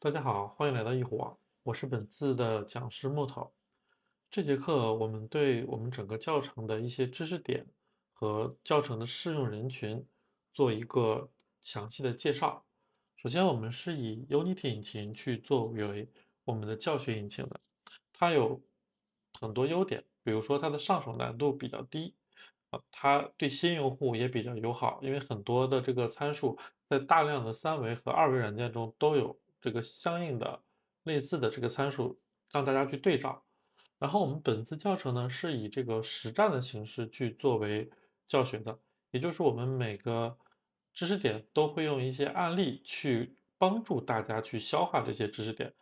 大家好，欢迎来到一伙，我是本次的讲师木头。这节课我们对我们整个教程的一些知识点和教程的适用人群做一个详细的介绍。首先，我们是以 Unity 引擎去作为我们的教学引擎的，它有很多优点，比如说它的上手难度比较低，它对新用户也比较友好，因为很多的这个参数在大量的3维和2维软件中都有这个相应的类似的这个参数，让大家去对照。然后我们本次教程呢是以这个实战的形式去作为教学的，也就是我们每个知识点都会用一些案例去帮助大家去消化这些知识点，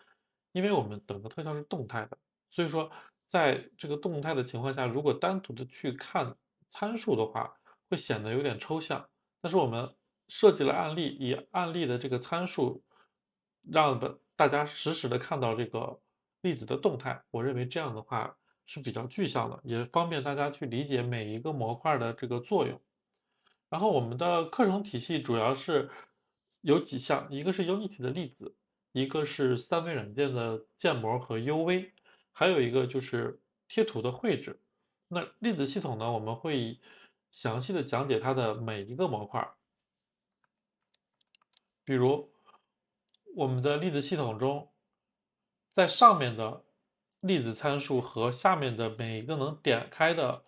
因为我们整个特效是动态的，所以说在这个动态的情况下，如果单独的去看参数的话，会显得有点抽象。但是我们设计了案例，以案例的这个参数，让大家实时的看到这个粒子的动态。我认为这样的话是比较具象的，也方便大家去理解每一个模块的这个作用。然后我们的课程体系主要是有几项，一个是 Unity 的粒子，一个是3维软件的建模和 UV，还有一个就是贴图的绘制。那粒子系统呢，我们会详细的讲解它的每一个模块，比如我们的粒子系统中，在上面的粒子参数和下面的每一个能点开的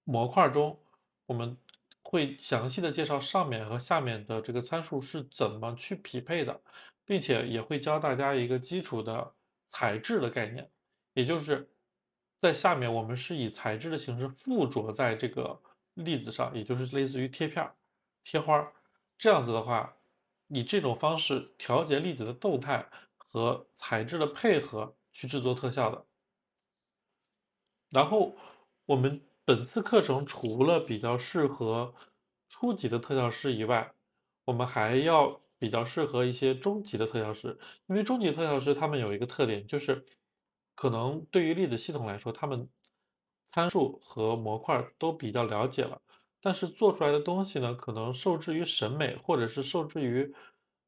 模块中，我们会详细的介绍上面和下面的这个参数是怎么去匹配的，并且也会教大家一个基础的材质的概念，也就是在下面我们是以材质的形式附着在这个粒子上，也就是类似于贴片儿、贴花儿。这样子的话，以这种方式调节粒子的动态和材质的配合去制作特效的。然后我们本次课程除了比较适合初级的特效师以外，我们还要比较适合一些中级的特效师，因为中级特效师他们有一个特点，就是可能对于粒子系统来说，他们参数和模块儿都比较了解了，但是做出来的东西呢，可能受制于审美，或者是受制于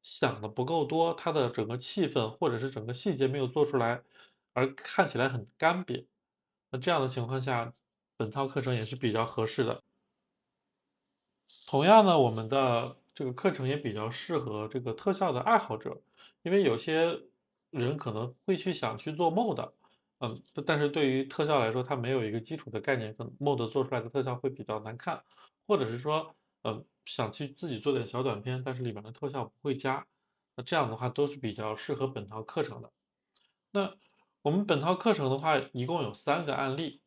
想的不够多，它的整个气氛或者是整个细节没有做出来，而看起来很干瘪。那这样的情况下，本套课程也是比较合适的。同样呢，我们的这个课程也比较适合这个特效的爱好者，因为有些人可能会想去做 mod，但是对于特效来说，它没有一个基础的概念，可能 mod 做出来的特效会比较难看，或者是说，想去自己做点小短片，但是里面的特效不会加，那这样的话都是比较适合本套课程的。那我们本套课程的话，一共有3个案例，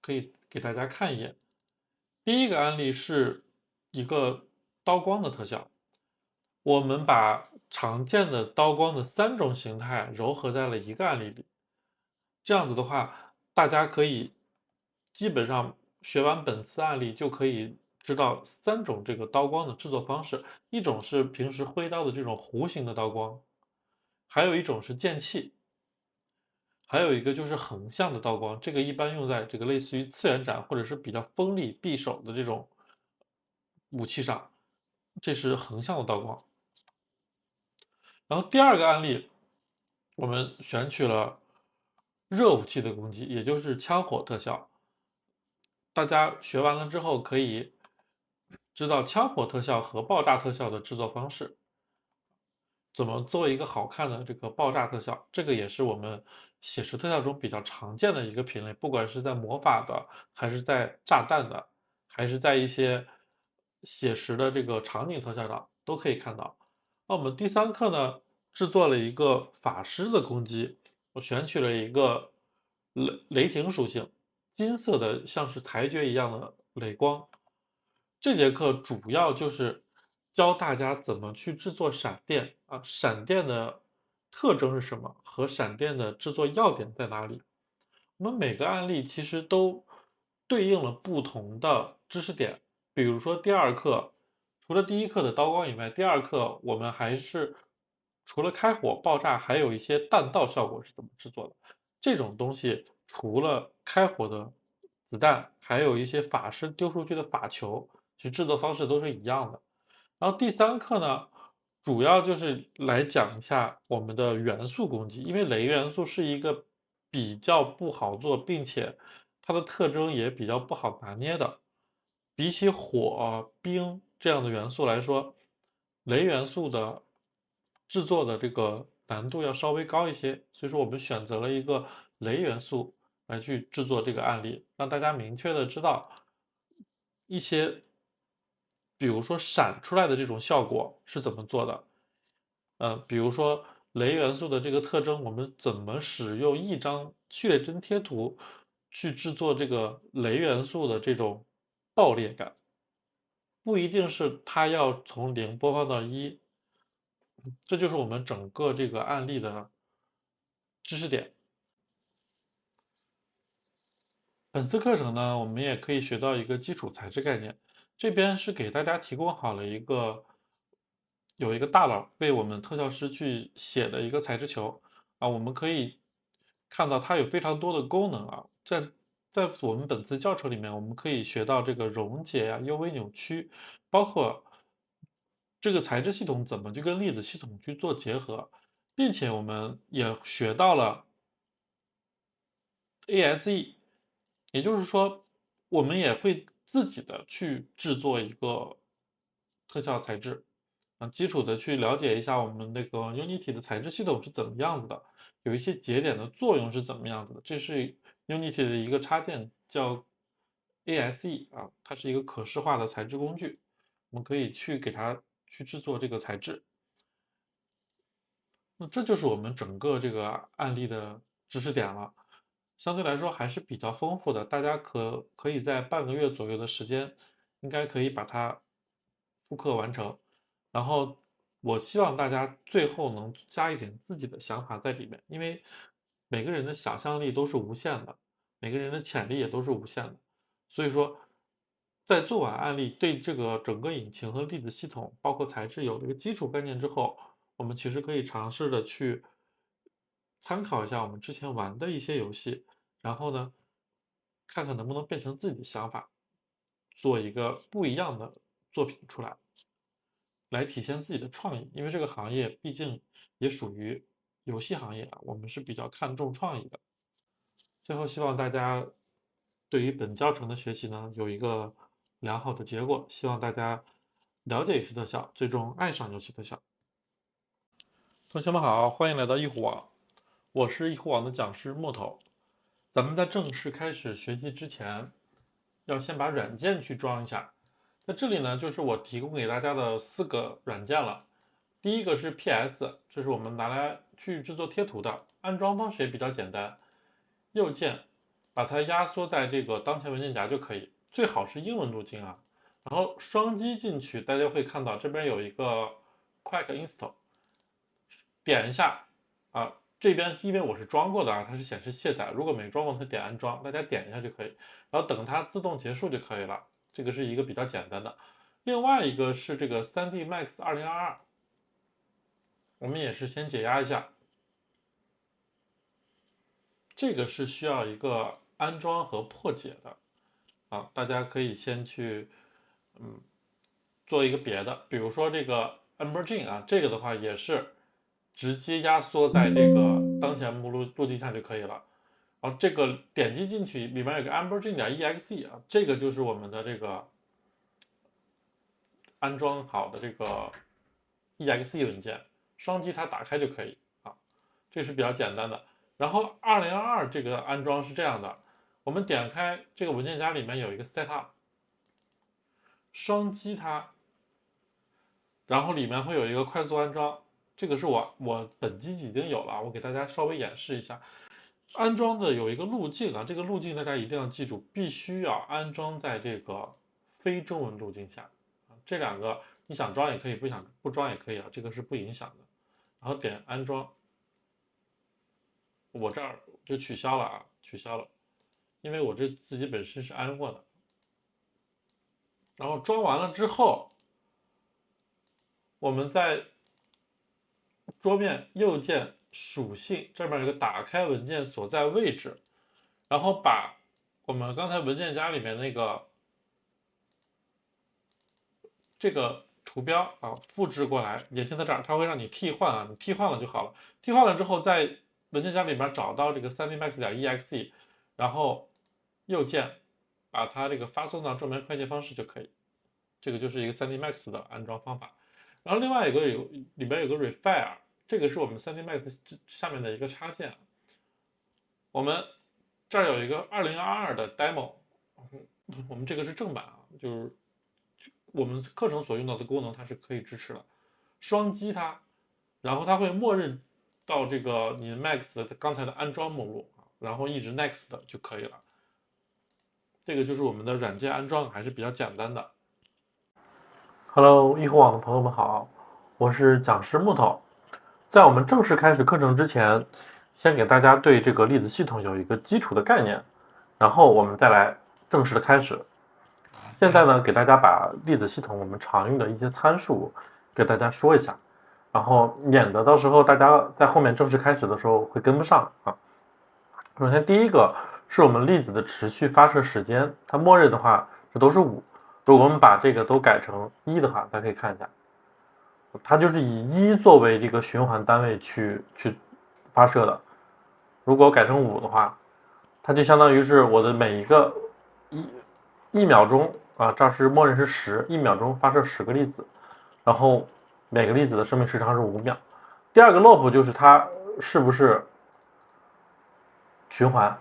可以给大家看一眼。第一个案例是一个刀光的特效，我们把常见的刀光的3种形态糅合在了一个案例里。这样子的话，大家可以基本上学完本次案例就可以知道3种这个刀光的制作方式，一种是平时挥刀的这种弧形的刀光，还有一种是剑气，还有一个就是横向的刀光，这个一般用在这个类似于次元斩或者是比较锋利匕首的这种武器上，这是横向的刀光。然后第二个案例，我们选取了热武器的攻击，也就是枪火特效。大家学完了之后，可以知道枪火特效和爆炸特效的制作方式。怎么做一个好看的这个爆炸特效，这个也是我们写实特效中比较常见的一个品类，不管是在魔法的，还是在炸弹的，还是在一些写实的这个场景特效上都可以看到。那我们第三课呢，制作了一个法师的攻击，我选取了一个雷霆属性，金色的像是裁决一样的雷光。这节课主要就是教大家怎么去制作闪电啊，闪电的特征是什么，和闪电的制作要点在哪里。我们每个案例其实都对应了不同的知识点，比如说第二课，除了第一课的刀光以外，第二课我们还是除了开火、爆炸，还有一些弹道效果是怎么制作的。这种东西除了开火的子弹，还有一些法师丢出去的法球，其实制作方式都是一样的。然后第三课呢，主要就是来讲一下我们的元素攻击，因为雷元素是一个比较不好做，并且它的特征也比较不好拿捏的。比起火、冰这样的元素来说，雷元素的制作的这个难度要稍微高一些，所以说我们选择了一个雷元素来去制作这个案例，让大家明确的知道一些，比如说闪出来的这种效果是怎么做的。比如说雷元素的这个特征，我们怎么使用一张序列帧贴图去制作这个雷元素的这种爆裂感？不一定是它要从零播放到一，这就是我们整个这个案例的知识点。本次课程呢，我们也可以学到一个基础材质概念。这边是给大家提供好了有一个大佬为我们特效师去写的一个材质球啊，我们可以看到它有非常多的功能啊，在我们本次教程里面，我们可以学到这个溶解呀、UV 扭曲，包括这个材质系统怎么去跟粒子系统去做结合，并且我们也学到了 ASE，也就是说，我们也会自己的去制作一个特效材质，基础的去了解一下我们那个 Unity 的材质系统是怎么样子的，有一些节点的作用是怎么样子的。这是 Unity 的一个插件，叫 ASE 啊，它是一个可视化的材质工具，我们可以去给它去制作这个材质。那这就是我们整个这个案例的知识点了，相对来说还是比较丰富的，大家可以在半个月左右的时间，应该可以把它复刻完成。然后我希望大家最后能加一点自己的想法在里面，因为每个人的想象力都是无限的，每个人的潜力也都是无限的。所以说，在做完案例，对这个整个引擎和粒子系统，包括材质有了一个基础概念之后，我们其实可以尝试的去参考一下我们之前玩的一些游戏，然后呢，看看能不能变成自己的想法，做一个不一样的作品出来，来体现自己的创意。因为这个行业毕竟也属于游戏行业啊，我们是比较看重创意的。最后，希望大家对于本教程的学习呢，有一个良好的结果。希望大家了解游戏特效，最终爱上游戏特效。同学们好，欢迎来到易虎网，我是易虎网的讲师木头。咱们在正式开始学习之前，要先把软件去装一下。在这里呢，就是我提供给大家的4个软件了。第一个是 PS，这是我们拿来去制作贴图的，安装方式也比较简单。右键把它压缩在这个当前文件夹就可以，最好是英文路径啊。然后双击进去，大家会看到这边有一个 Quick Install，点一下啊。这边因为我是装过的啊，它是显示卸载，如果没装过，它点安装，大家点一下就可以，然后等它自动结束就可以了。这个是一个比较简单的。另外一个是这个 3D Max 2022，我们也是先解压一下，这个是需要一个安装和破解的啊，大家可以先去做一个别的，比如说这个 Embergene 啊，这个的话也是直接压缩在这个当前目录路径下就可以了。然后这个点击进去，里面有个 Embergene 点 exe 啊，这个就是我们的这个安装好的这个 exe 文件，双击它打开就可以啊，这是比较简单的。然后2022这个安装是这样的，我们点开这个文件夹里面有一个 setup，双击它，然后里面会有一个快速安装，这个是我本机已经有了，我给大家稍微演示一下。安装的有一个路径啊，这个路径大家一定要记住，必须要安装在这个非中文路径下啊。这两个你想装也可以，不装也可以啊，这个是不影响的。然后点安装，我这儿就取消了啊，取消了，因为我这自己本身是安过的。然后装完了之后，我们在桌面右键属性这边有个打开文件所在位置，然后把我们刚才文件夹里面那个这个图标啊复制过来，眼前在这儿，它会让你替换啊，你替换了就好了。替换了之后，在文件夹里面找到这个 3dmax.exe，然后右键把它这个发送到桌面快捷方式就可以。这个就是一个 3dmax 的安装方法。然后另外里边有个 Refire， 这个是我们 3dmax 下面的一个插件。我们这儿有一个2022的 demo， 我们这个是正版啊，就是我们课程所用到的功能它是可以支持的。双击它，然后它会默认到这个你 Max 的刚才的安装目录，然后一直 Next 就可以了。这个就是我们的软件安装还是比较简单的。Hello，易虎网的朋友们好，我是讲师木头。在我们正式开始课程之前，先给大家对这个粒子系统有一个基础的概念，然后我们再来正式的开始。现在呢，给大家把粒子系统我们常用的一些参数给大家说一下，然后免得到时候大家在后面正式开始的时候会跟不上啊。首先第一个是我们粒子的持续发射时间，它默认的话这都是5。如果我们把这个都改成1的话，大家可以看一下，它就是以1作为这个循环单位去发射的。如果改成5的话，它就相当于是我的每一个一秒钟啊，这是默认是10，1秒钟发射10个粒子，然后每个粒子的生命时长是5秒。第二个 loop 就是它是不是循环，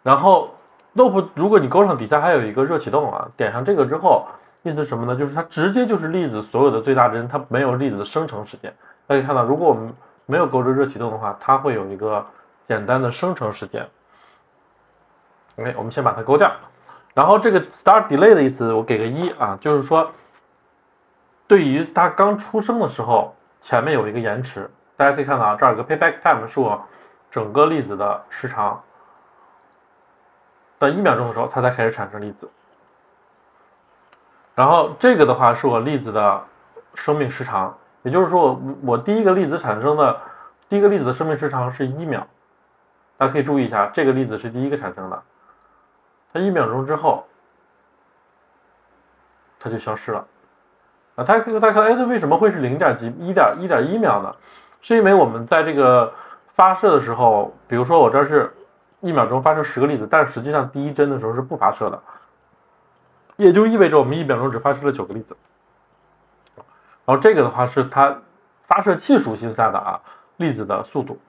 然后 loop 如果你勾上底下还有一个热启动啊，点上这个之后，意思是什么呢？就是它直接就是粒子所有的最大值，它没有粒子的生成时间。大家可以看到，如果我们没有勾着热启动的话，它会有一个简单的生成时间。OK， 我们先把它勾掉。然后这个 start delay 的意思我给个1啊，就是说对于它刚出生的时候前面有一个延迟。大家可以看到啊，这儿有个 payback time 是我整个粒子的时长，到1秒钟的时候它才开始产生粒子。然后这个的话是我粒子的生命时长，也就是说我第一个粒子的生命时长是1秒。大家可以注意一下，这个粒子是第一个产生的，它1秒钟之后它就消失了啊。大家看，哎，这为什么会是1.1秒呢？是因为我们在这个发射的时候，比如说我这是1秒钟发射10个粒子，但是实际上第一帧的时候是不发射的，也就意味着我们1秒钟只发射了9个粒子。然后这个的话是它发射器属性下的粒子的速度。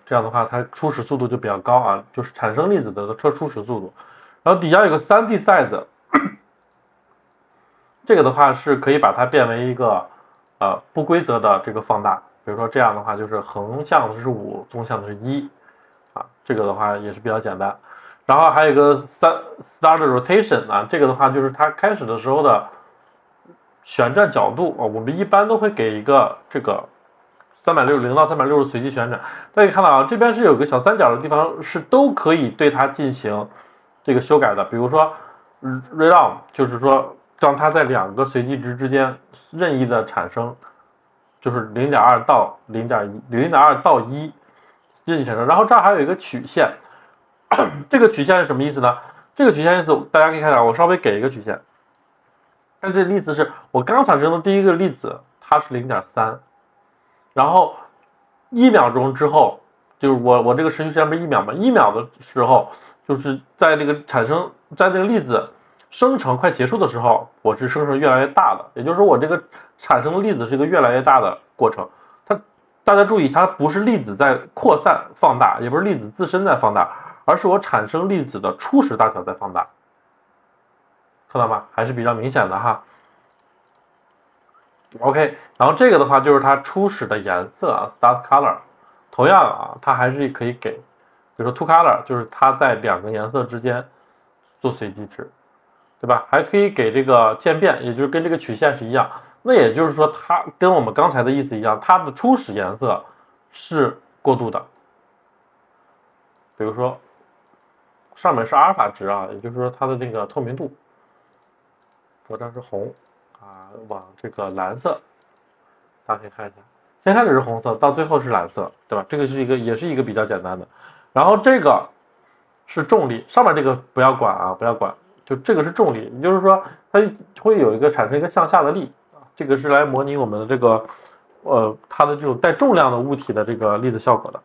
这样的话它初始速度就比较高啊，就是产生粒子的初始速度。然后底下有个 3D size， 这个的话是可以把它变为一个不规则的这个放大，比如说这样的话就是横向的是5，纵向的是1啊，这个的话也是比较简单。然后还有一个 start rotation 啊，这个的话就是它开始的时候的旋转角度我们一般都会给一个这个0到360随机旋转。大家可以看到啊，这边是有个小三角的地方，是都可以对它进行这个修改的。比如说 random， 就是说让它在2个随机值之间任意的产生，就是 0.2 到 0.2 到1任意产生。然后这儿还有一个曲线，这个曲线是什么意思呢？这个曲线意思大家可以看到，我稍微给一个曲线，但这个意思是我刚产生的第一个粒子它是 0.3， 然后1秒钟之后，就是我这个持续时间不是1秒吗？1秒的时候，就是在这个在这个粒子生成快结束的时候，我是生成越来越大的，也就是说我这个产生的粒子是一个越来越大的过程。大家注意，它不是粒子在扩散放大，也不是粒子自身在放大，而是我产生粒子的初始大小在放大。看到吗？还是比较明显的哈。OK， 然后这个的话就是它初始的颜色start color。同样它还是可以给，比如说 to color， 就是它在2个颜色之间做随机值，对吧？还可以给这个渐变，也就是跟这个曲线是一样。那也就是说，它跟我们刚才的意思一样，它的初始颜色是过渡的。比如说上面是阿尔法值也就是说它的那个透明度，我这是红往这个蓝色，大家可以看一下，先开始是红色，到最后是蓝色，对吧？这个是也是一个比较简单的。然后这个是重力，上面这个不要管不要管，就这个是重力，也就是说它会有一个产生一个向下的力，这个是来模拟我们的这个它的这种带重量的物体的这个粒子效果的。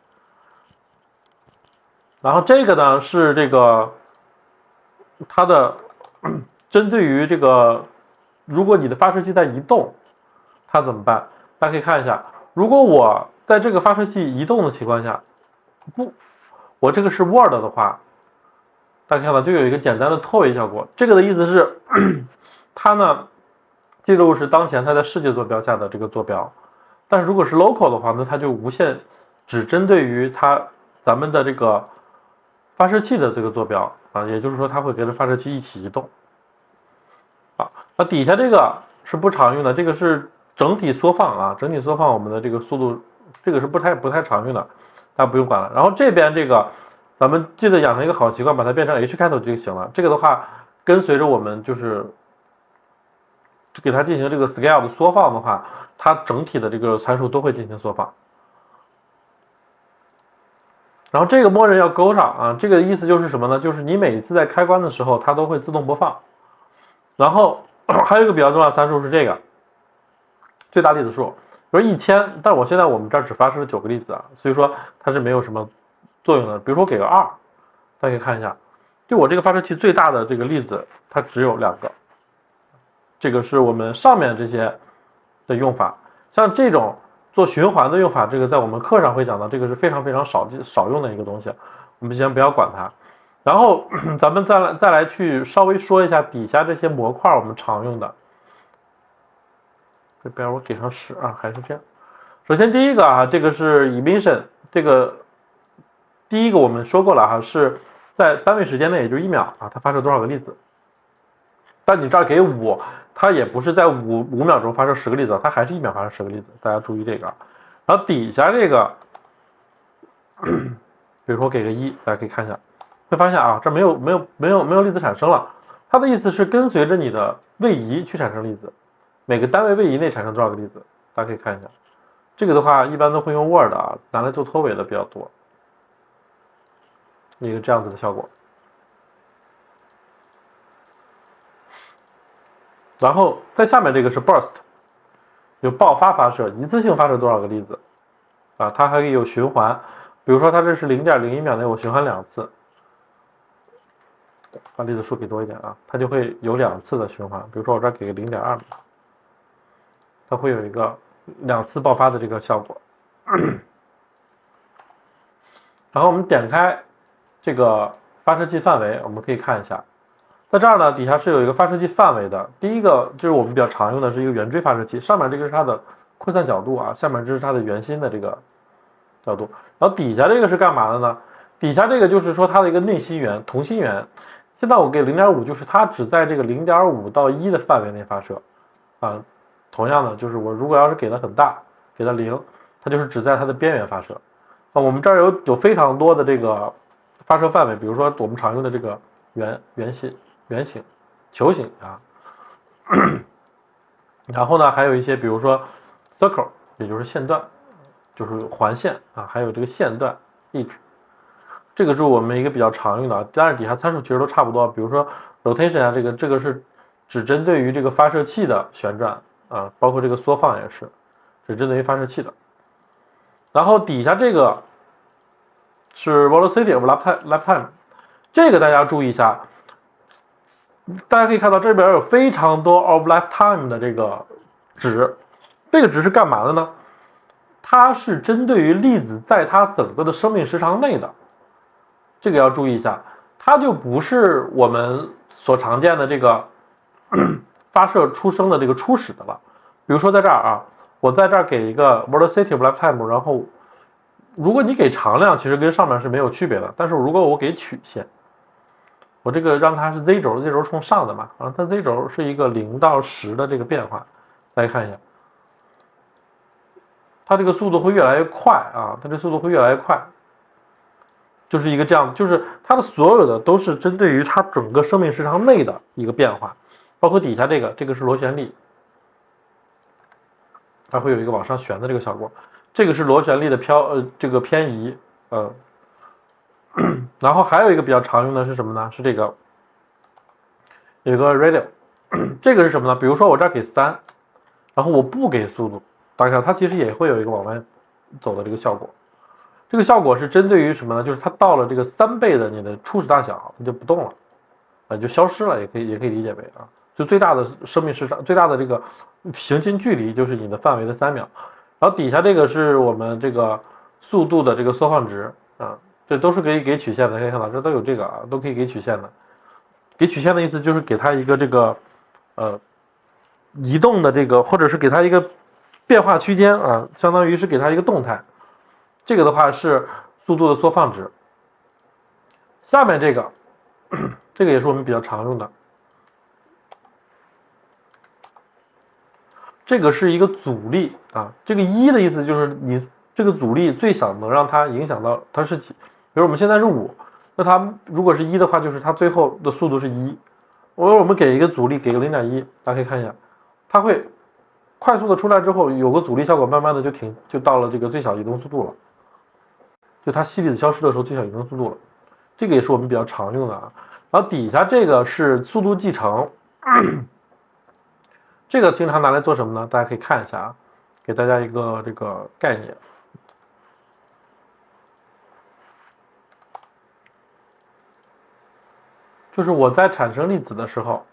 然后这个呢是这个它的针对于这个，如果你的发射器在移动，它怎么办？大家可以看一下，如果我在这个发射器移动的情况下，我这个是 Word 的话，大家看到就有一个简单的拖尾效果。这个的意思是，它呢记录是当前它在世界坐标下的这个坐标，但是如果是 local 的话，那它就无限只针对于咱们的这个发射器的这个坐标啊，也就是说它会跟着发射器一起移动。啊，那底下这个是不常用的，这个是整体缩放啊，整体缩放我们的这个速度，这个是不太常用的，大家不用管了。然后这边这个，咱们记得养成一个好习惯，把它变成 H 开头就行了。这个的话，跟随着我们就是给它进行这个 scale 的缩放的话，它整体的这个参数都会进行缩放。然后这个默认要勾上啊，这个意思就是什么呢？就是你每一次在开关的时候，它都会自动播放。然后还有一个比较重要的参数是这个最大粒子数，比如1000，但我现在我们这儿只发射了9个粒子啊，所以说它是没有什么作用的。比如说给个2，大家可以看一下，就我这个发射器最大的这个粒子它只有2个，这个是我们上面这些的用法。像这种做循环的用法，这个在我们课上会讲到，这个是非常少用的一个东西，我们先不要管它。然后咱们再来去稍微说一下底下这些模块我们常用的。这边我给上10啊，还是这样。首先第一个啊，这个是 emission， 这个第一个我们说过了哈，是在单位时间内，也就是1秒啊，它发射多少个粒子。但你这儿给5，它也不是在5秒钟发射10个粒子，它还是1秒发射10个粒子，大家注意这个。然后底下这个，比如说给个1，大家可以看一下，会发现啊，这没有粒子产生了。它的意思是跟随着你的位移去产生粒子，每个单位位移内产生多少个粒子，大家可以看一下。这个的话一般都会用 Word 啊，拿来做拖尾的比较多，一个这样子的效果。然后在下面这个是 burst， 有爆发发射，一次性发射多少个粒子啊？它还可以有循环，比如说它这是0.01秒内我循环2次，把粒子数给多一点啊，它就会有2次的循环。比如说我这儿给个0.2秒，它会有一个2次爆发的这个效果。然后我们点开这个发射器范围，我们可以看一下。在这儿呢，底下是有一个发射器范围的。第一个就是我们比较常用的是一个圆锥发射器，上面这个是它的扩散角度啊，下面这是它的圆心的这个角度。然后底下这个是干嘛的呢？底下这个就是说它的一个内心圆、同心圆。现在我给0.5，就是它只在这个0.5到1的范围内发射啊。同样的，就是我如果要是给它很大，给它0，它就是只在它的边缘发射。啊，我们这儿有非常多的这个发射范围，比如说我们常用的这个圆形、球形啊，然后呢，还有一些比如说 circle， 也就是线段，就是环线啊，还有这个线段 edge， 这个是我们一个比较常用的，当然底下参数其实都差不多，比如说 rotation 啊，这个是只针对于这个发射器的旋转啊，包括这个缩放也是只针对于发射器的。然后底下这个是 velocity of lifetime， 这个大家注意一下。大家可以看到这边有非常多 of lifetime 的这个值，这个值是干嘛的呢？它是针对于粒子在它整个的生命时长内的，这个要注意一下，它就不是我们所常见的这个发射出生的这个初始的了。比如说在这儿啊，我在这儿给一个 velocity of lifetime， 然后如果你给常量，其实跟上面是没有区别的，但是如果我给曲线，我这个让它是 z 轴，z 轴冲上的嘛，啊，它 z 轴是一个0到10的这个变化，大家看一下，它这个速度会越来越快啊，它这速度会越来越快，就是一个这样，就是它的所有的都是针对于它整个生命时长内的一个变化，包括底下这个是螺旋力，它会有一个往上旋的这个效果，这个是螺旋力的这个偏移，然后还有一个比较常用的是什么呢？是这个有一个 radio， 这个是什么呢？比如说我这儿给3，然后我不给速度，大家看它其实也会有一个往外走的这个效果。这个效果是针对于什么呢？就是它到了这个3倍的你的初始大小，它就不动了，就消失了，也可以理解为就最大的生命时长，最大的这个行进距离就是你的范围的3秒。然后底下这个是我们这个速度的这个缩放值这都是可以给曲线的，可以看到这都有这个都可以给曲线的。给曲线的意思就是给它一个这个移动的这个，或者是给它一个变化区间相当于是给它一个动态。这个的话是速度的缩放值。下面这个这个也是我们比较常用的，这个是一个阻力这个1的意思就是你这个阻力最小能让它影响到它是几，比如我们现在是5，那它如果是1的话，就是它最后的速度是1。我们给一个阻力，给个 0.1， 大家可以看一下，它会快速的出来之后，有个阻力效果，慢慢的就到了这个最小移动速度了，就它吸离子消失的时候最小移动速度了。这个也是我们比较常用的然后底下这个是速度继承，这个经常拿来做什么呢？大家可以看一下给大家一个这个概念。就是我在产生粒子的时候，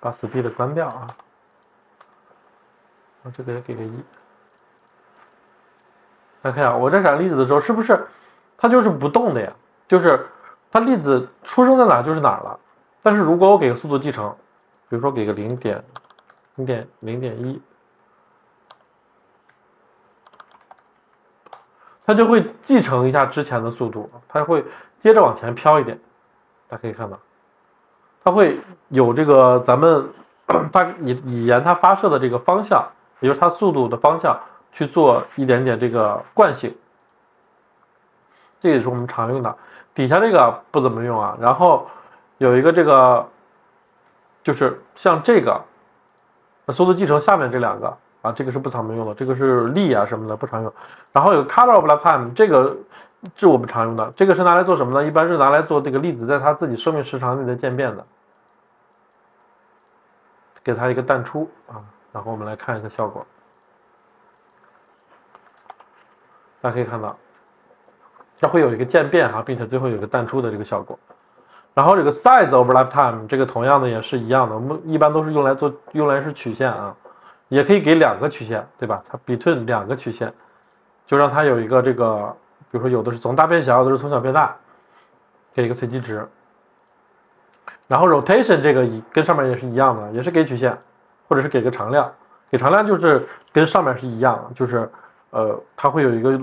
把 speed 关掉这个也给个1。大家看一下，我在产生粒子的时候，是不是它就是不动的呀？就是它粒子出生在哪就是哪了。但是如果我给个速度继承，比如说给个0.1，它就会继承一下之前的速度，它会接着往前飘一点。大家可以看到，它会有这个咱们以沿它发射的这个方向，也就是它速度的方向去做一点点这个惯性。这也是我们常用的。底下这个不怎么用然后有一个这个就是像这个速度继承下面这2个这个是不常用的，这个是力什么的不常用。然后有 color of lifetime， 这个是我们常用的，这个是拿来做什么呢？一般是拿来做这个粒子在它自己生命时长内的渐变的，给它一个淡出然后我们来看一下效果。大家可以看到它会有一个渐变并且最后有一个淡出的这个效果。然后这个 size over lifetime 这个同样的也是一样的，我们一般都是用来是曲线也可以给2个曲线，对吧？它 between 2个曲线，就让它有一个这个，比如说有的是从大变小，有的是从小变大，给一个随机值。然后 rotation 这个跟上面也是一样的，也是给曲线，或者是给个常量。给常量就是跟上面是一样，就是它会有一个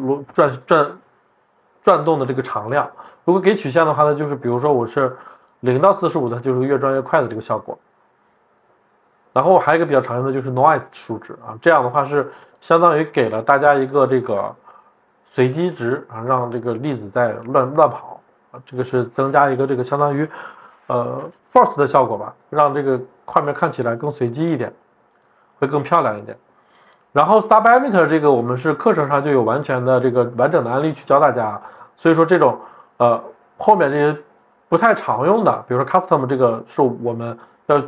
转动的这个常量。如果给曲线的话呢，就是比如说我是0到45，它就是越转越快的这个效果。然后还有一个比较常用的就是 noise 数值这样的话是相当于给了大家一个这个随机值让这个粒子在乱跑这个是增加一个这个相当于force 的效果吧，让这个画面看起来更随机一点，会更漂亮一点。然后 sub-emitter 这个我们是课程上就有完全的这个完整的案例去教大家，所以说这种后面这些不太常用的，比如说 custom 这个是我们要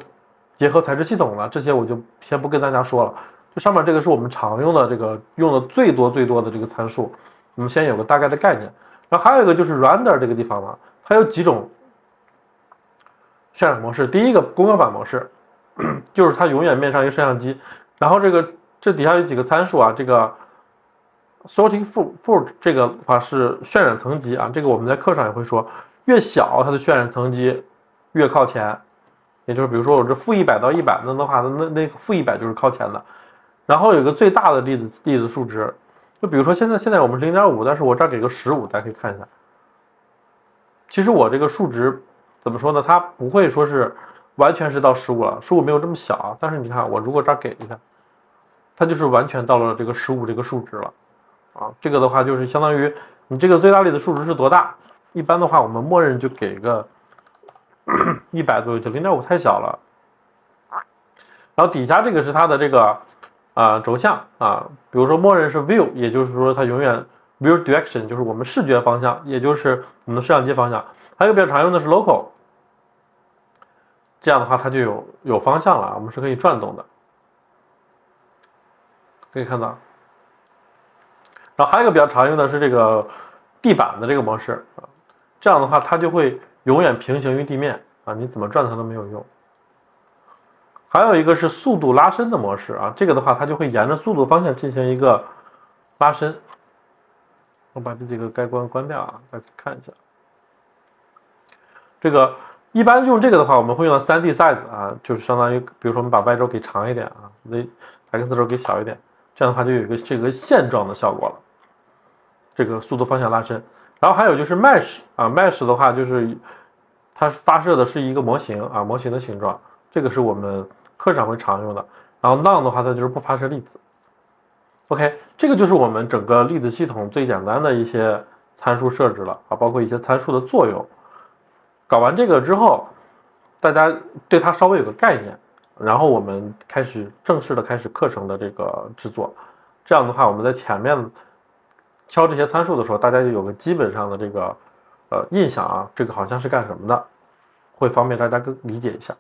结合材质系统了，这些我就先不跟大家说了。就上面这个是我们常用的这个用的最多的这个参数，我们先有个大概的概念。然后还有一个就是 render 这个地方它有几种渲染模式。第一个攻克版模式，就是它永远面上一个摄像机，然后这底下有几个参数这个 sorting foot 这个话是渲染层级这个我们在课上也会说，越小它的渲染层级越靠前。也就是比如说我这-100到100的话，那个-100就是靠前的。然后有个最大的粒子数值，就比如说现在我们是 0.5， 但是我这儿给个15，大家可以看一下。其实我这个数值怎么说呢？它不会说是完全是到15了，15没有这么小但是你看我如果这儿给一下，它就是完全到了这个15这个数值了这个的话就是相当于你这个最大粒子数值是多大？一般的话我们默认就给个100左右，就 0.5 太小了。然后底下这个是它的这个轴向比如说默认是 view， 也就是说它永远 view direction 就是我们视觉方向，也就是我们的摄像机方向。还有一个比较常用的是 local， 这样的话它就有方向了，我们是可以转动的，可以看到。然后还有一个比较常用的是这个地板的这个模式啊，这样的话它就会永远平行于地面啊，你怎么转它都没有用。还有一个是速度拉伸的模式啊，这个的话它就会沿着速度方向进行一个拉伸。我把这几个开关关掉啊，大家看一下。这个一般用这个的话，我们会用到 3D size 啊，就是相当于，比如说我们把 Y 轴给长一点啊，X 轴给小一点，这样的话就有一个这个线状的效果了。这个速度方向拉伸，然后还有就是 Mesh 啊，Mesh 的话就是它发射的是一个模型啊，模型的形状，这个是我们课上会常用的。然后 None 的话，它就是不发射粒子。OK， 这个就是我们整个粒子系统最简单的一些参数设置了啊，包括一些参数的作用。搞完这个之后，大家对它稍微有个概念，然后我们正式的开始课程的这个制作。这样的话，我们在前面敲这些参数的时候，大家就有个基本上的这个印象啊，这个好像是干什么的，会方便大家更理解一下。